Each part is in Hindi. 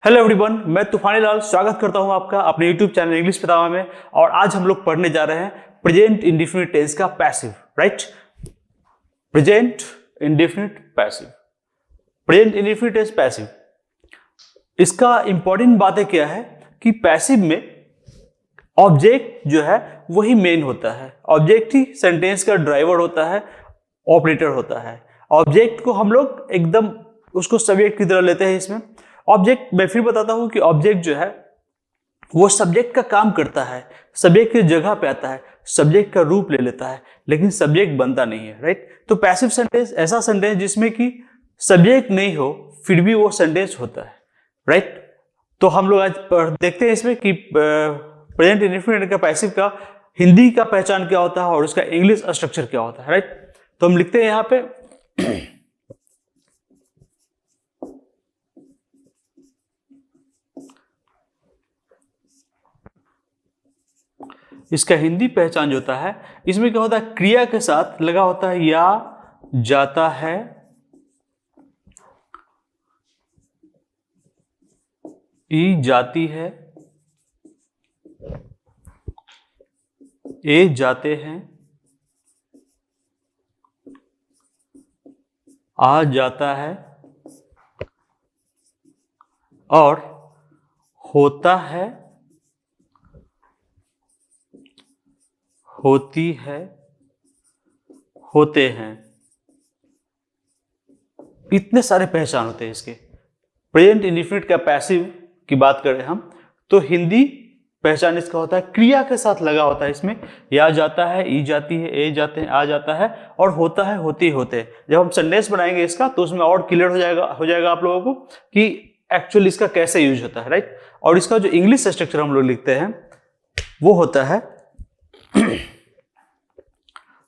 हेलो एवरीवन, मैं तूफानी लाल स्वागत करता हूं आपका अपने यूट्यूब चैनल इंग्लिश पितामह में। और आज हम लोग पढ़ने जा रहे हैं प्रेजेंट इंडेफिनिट टेंस का passive. Right, present indefinite passive, present indefinite tense passive. इसका इंपॉर्टेंट बातें क्या है कि पैसिव में ऑब्जेक्ट जो है वही मेन होता है। ऑब्जेक्ट ही सेंटेंस का ड्राइवर होता है, ऑपरेटर होता है। ऑब्जेक्ट को हम लोग एकदम उसको सब्जेक्ट की तरह लेते हैं। इसमें ऑब्जेक्ट, मैं फिर बताता हूं कि ऑब्जेक्ट जो है वो सब्जेक्ट का काम करता है, सब्जेक्ट की जगह पे आता है, सब्जेक्ट का रूप ले लेता है, लेकिन सब्जेक्ट बनता नहीं है। राइट, तो पैसिव सेंटेंस ऐसा सेंटेंस जिसमें कि सब्जेक्ट नहीं हो फिर भी वो सेंटेंस होता है। राइट, तो हम लोग आज देखते हैं इसमें कि प्रेजेंट इंडेफिनिट का पैसिव का हिंदी का पहचान क्या होता है और उसका इंग्लिश स्ट्रक्चर क्या होता है। राइट, तो हम लिखते हैं यहां पे इसका हिंदी पहचान जो होता है, इसमें क्या होता है, क्रिया के साथ लगा होता है या जाता है, ई जाती है, ए जाते हैं, आ जाता है और होता है, होती है, होते हैं। इतने सारे पहचान होते हैं इसके। प्रेजेंट इंडेफिनिट का पैसिव की बात करें हम तो हिंदी पहचान इसका होता है क्रिया के साथ लगा होता है। इसमें या जाता है, ई जाती है, ए जाते हैं, आ जाता है और होता है, होती होते हैं। जब हम सेंटेंस बनाएंगे इसका तो उसमें और क्लियर हो जाएगा आप लोगों को कि एक्चुअली इसका कैसे यूज होता है। राइट, और इसका जो इंग्लिश स्ट्रक्चर हम लोग लिखते हैं वो होता है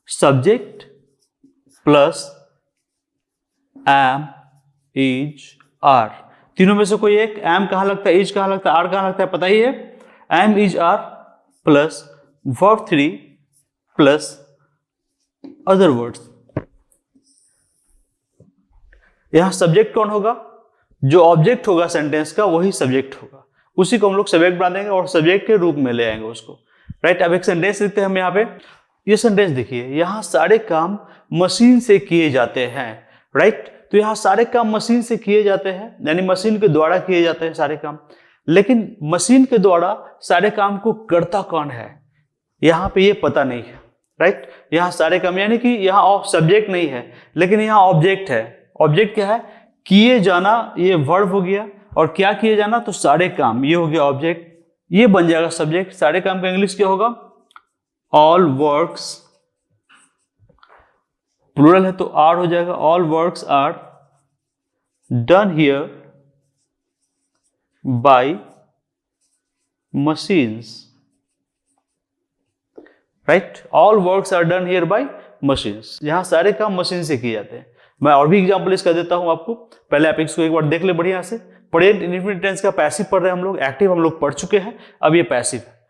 subject plus am, is, are. तीनों में से कोई एक, एम कहां लगता है, इज कहां लगता है, आर कहां लगता है, पता ही है। Am, is, are plus verb 3 plus other words. यहां सब्जेक्ट कौन होगा? जो ऑब्जेक्ट होगा सेंटेंस का वही सब्जेक्ट होगा, उसी को हम लोग सब्जेक्ट बना देंगे और सब्जेक्ट के रूप में ले आएंगे उसको। राइट, अब एक सेंटेंस लिखते हैं हम यहाँ पे। ये सेंटेंस देखिए, यहां सारे काम मशीन से किए जाते हैं। राइट, तो यहां सारे काम मशीन से किए जाते हैं, यानी मशीन के द्वारा किए जाते हैं सारे काम। लेकिन मशीन के द्वारा सारे काम को करता कौन है, यहां पे ये पता नहीं है। राइट, यहां सारे काम यानी कि यहां सब्जेक्ट नहीं है लेकिन यहां ऑब्जेक्ट है। ऑब्जेक्ट क्या है? किए जाना, ये वर्ब हो गया, और क्या किए जाना, तो सारे काम, ये हो गया ऑब्जेक्ट, ये बन जाएगा सब्जेक्ट। सारे काम का इंग्लिश क्या होगा? ऑल वर्क्स, प्लूरल है तो आर हो जाएगा। All works are done here by machines. Right, all works are done here by machines. यहां सारे काम मशीन से किए जाते हैं। मैं और भी एग्जांपल इसका देता हूं आपको, पहले आप इसको एक बार देख ले बढ़िया से। प्रेजेंट इंडेफिनिट टेंस का पैसिव पढ़ रहे हैं हम लोग, एक्टिव हम लोग पढ़ चुके हैं, अब ये पैसिव है।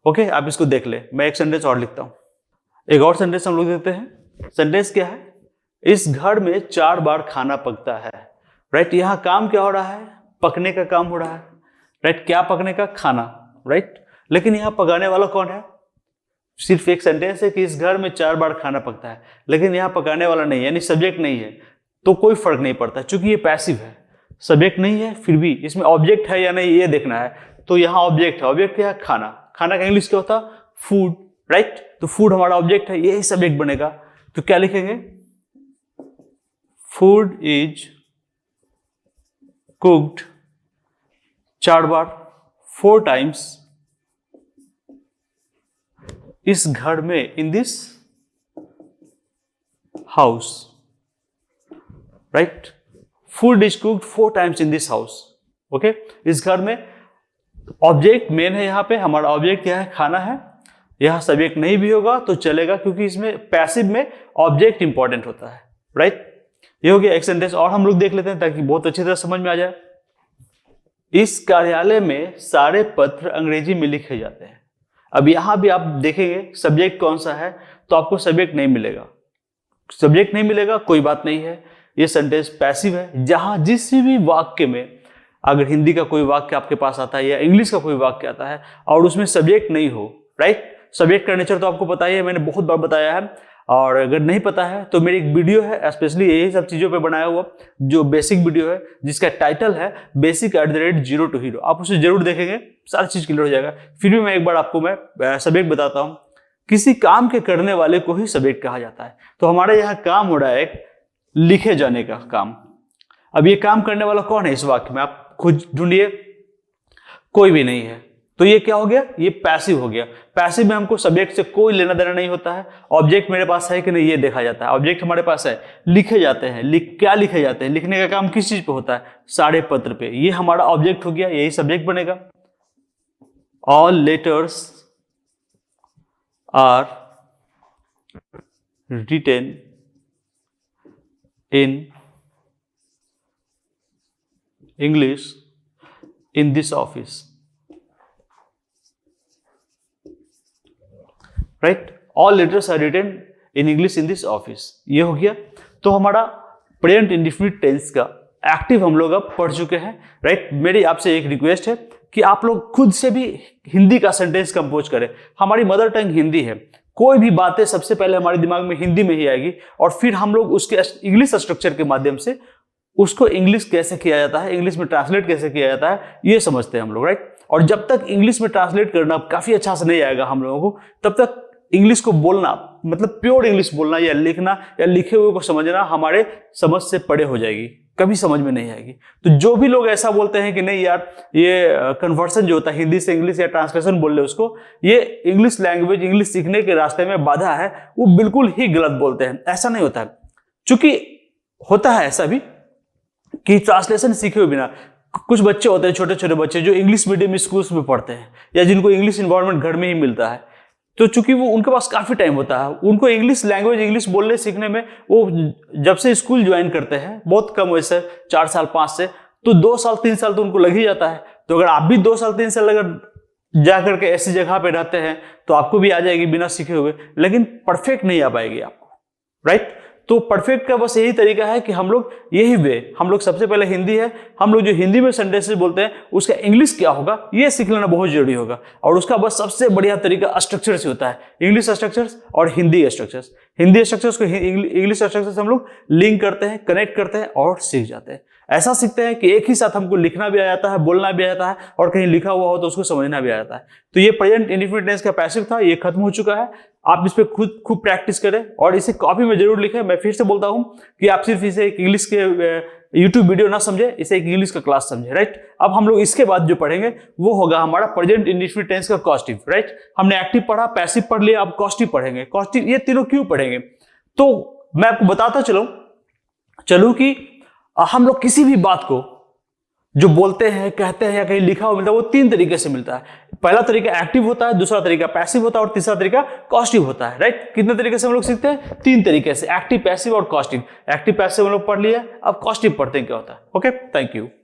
ओके, आप इसको देख ले। मैं एक सेंटेंस और लिखता हूं, एक और सेंटेंस हम लोग देखते हैं। सेंटेंस क्या है? इस घर में 4 बार खाना पकता है। राइट, यहां काम क्या हो रहा है? पकने का काम हो रहा है। राइट, क्या पकने का? खाना। राइट, लेकिन यहां पकाने वाला कौन है? सिर्फ एक सेंटेंस है कि इस घर में 4 बार खाना पकता है, लेकिन यहां पकाने वाला नहीं, यानी सब्जेक्ट नहीं है, तो कोई फर्क नहीं पड़ता क्योंकि ये पैसिव है। सब्जेक्ट नहीं है फिर भी इसमें ऑब्जेक्ट है या नहीं ये देखना है, तो यहां ऑब्जेक्ट है। ऑब्जेक्ट क्या है? खाना। खाना का इंग्लिश क्या होता? फूड। राइट, तो फूड हमारा ऑब्जेक्ट है, यही सब्जेक्ट बनेगा। तो क्या लिखेंगे? Food is cooked 4 bar, 4 times इस घर में, in this house. Right, food is cooked 4 times in this house. Okay, इस घर में ऑब्जेक्ट मेन है। यहां पे हमारा ऑब्जेक्ट क्या है? खाना है। यहां सब्जेक्ट नहीं भी होगा तो चलेगा क्योंकि इसमें पैसिव में ऑब्जेक्ट इंपॉर्टेंट होता है। राइट, ये हो गया एक सेंटेंस। और हम लोग देख लेते हैं ताकि बहुत अच्छी तरह समझ में आ जाए। इस कार्यालय में सारे पत्र अंग्रेजी में लिखे जाते हैं। अब यहां भी आप देखेंगे सब्जेक्ट कौन सा है, तो आपको सब्जेक्ट नहीं मिलेगा। सब्जेक्ट नहीं मिलेगा कोई बात नहीं है, ये सेंटेंस पैसिव है। जहां जिस भी वाक्य में अगर हिंदी का कोई वाक्य आपके पास आता है या इंग्लिश का कोई वाक्य आता है और उसमें सब्जेक्ट नहीं हो, राइट, सब्जेक्ट का नेचर तो आपको पता ही है, मैंने बहुत बार बताया है। और अगर नहीं पता है तो मेरी एक वीडियो है स्पेशली यही सब चीज़ों पे बनाया हुआ, जो बेसिक वीडियो है जिसका टाइटल है बेसिक @0 to हीरो। आप उसे जरूर देखेंगे, सारी चीज़ क्लियर हो जाएगा। फिर भी मैं एक बार आपको मैं सब्जेक्ट बताता हूँ। किसी काम के करने वाले को ही सब्जेक्ट कहा जाता है। तो हमारे यहाँ काम हो रहा है एक लिखे जाने का काम। अब ये काम करने वाला कौन है इस वाक्य में, आप खुद ढूंढिए, कोई भी नहीं है। तो ये क्या हो गया, ये पैसिव हो गया। पैसिव में हमको सब्जेक्ट से कोई लेना देना नहीं होता है। ऑब्जेक्ट मेरे पास है कि नहीं ये देखा जाता है। ऑब्जेक्ट हमारे पास है, लिखे जाते हैं। क्या लिखे जाते हैं, लिखने का काम किस चीज पे होता है, सारे पत्र पे। ये हमारा ऑब्जेक्ट हो गया, यही सब्जेक्ट बनेगा। All letters are written in English in this office, right. All letters are written in English in this office, ये हो गया। तो हमारा प्रेजेंट इंडेफिनिट टेंस का एक्टिव हम लोग अब पढ़ चुके हैं, राइट। मेरी आपसे एक रिक्वेस्ट है कि आप लोग खुद से भी हिंदी का सेंटेंस कंपोज करें। हमारी मदर टंग हिंदी है, कोई भी बातें सबसे पहले हमारे दिमाग में हिंदी में ही आएगी और फिर हम लोग उसके इंग्लिश स्ट्रक्चर के माध्यम से उसको इंग्लिश कैसे किया जाता है, इंग्लिश में ट्रांसलेट कैसे किया जाता है, ये समझते हैं हम लोग, राइट। और जब तक इंग्लिश में ट्रांसलेट करना काफी अच्छा से नहीं आएगा हम लोगों को, तब तक इंग्लिश को बोलना, मतलब प्योर इंग्लिश बोलना या लिखना या लिखे हुए को समझना हमारे समझ से परे हो जाएगी, कभी समझ में नहीं आएगी। तो जो भी लोग ऐसा बोलते हैं कि नहीं यार ये कन्वर्सन जो होता है हिंदी से इंग्लिश या ट्रांसलेशन बोल रहे उसको, ये इंग्लिश लैंग्वेज, इंग्लिश सीखने के रास्ते में बाधा है, वो बिल्कुल ही गलत बोलते हैं। ऐसा नहीं होता है। चूंकि होता है ऐसा भी कि ट्रांसलेशन सीखे हुए बिना कुछ बच्चे होते हैं, छोटे छोटे बच्चे जो इंग्लिश मीडियम स्कूल्स में पढ़ते हैं या जिनको इंग्लिश इन्वायरमेंट घर में ही मिलता है, तो चूंकि वो उनके पास काफी टाइम होता है, उनको इंग्लिश लैंग्वेज, इंग्लिश बोलने सीखने में वो जब से स्कूल ज्वाइन करते हैं, बहुत कम वैसे 4 साल 5 से, तो 2 साल 3 साल तो उनको लग ही जाता है। तो अगर आप भी 2 साल 3 साल अगर जा करके ऐसी जगह पे रहते हैं तो आपको भी आ जाएगी बिना सीखे हुए, लेकिन परफेक्ट नहीं आ पाएगी आपको, राइट। तो परफेक्ट का बस यही तरीका है कि हम लोग यही वे, हम लोग सबसे पहले हिंदी है, हम लोग जो हिंदी में सेंटेंसेस बोलते हैं उसका इंग्लिश क्या होगा ये सीख लेना बहुत जरूरी होगा। और उसका बस सबसे बढ़िया तरीका स्ट्रक्चर से होता है, इंग्लिश स्ट्रक्चर्स और हिंदी स्ट्रक्चर्स। हिंदी स्ट्रक्चर्स को इंग्लिश स्ट्रक्चर्स हम लोग लिंक करते हैं, कनेक्ट करते हैं और सीख जाते हैं। ऐसा सीखते हैं कि एक ही साथ हमको लिखना भी आ जाता है, बोलना भी आ जाता है और कहीं लिखा हुआ हो तो उसको समझना भी आ जाता है। तो ये प्रेजेंट इंडेफिनिट टेंस का पैसिव था, ये खत्म हो चुका है। आप इस पे खूब प्रैक्टिस करें और इसे कॉपी में जरूर लिखें। मैं फिर से बोलता हूं कि आप सिर्फ इसे एक इंग्लिश के यूट्यूब वीडियो ना समझे, इसे एक इंग्लिश का क्लास समझे, राइट। अब हम लोग इसके बाद जो पढ़ेंगे वो होगा हमारा प्रेजेंट इंडेफिनिट टेंस का कॉस्टिव, राइट। हमने एक्टिव पढ़ा, पैसिव पढ़ लिया, अब कॉस्टिव पढ़ेंगे। कॉस्टिव ये तीनों क्यों पढ़ेंगे, तो मैं आपको बताता चलूं कि हम लोग किसी भी बात को जो बोलते हैं, कहते हैं या कहीं लिखा हुआ मिलता है, वो 3 तरीके से मिलता है। पहला तरीका एक्टिव होता है, दूसरा तरीका पैसिव होता है और तीसरा तरीका कॉस्टिव होता है, राइट। कितने तरीके से हम लोग सीखते हैं, 3 तरीके से, एक्टिव, पैसिव और कॉस्टिव। एक्टिव पैसिव हम लोग पढ़ लिया, अब कॉस्टिव पढ़ते हैं क्या होता है। Okay, thank you.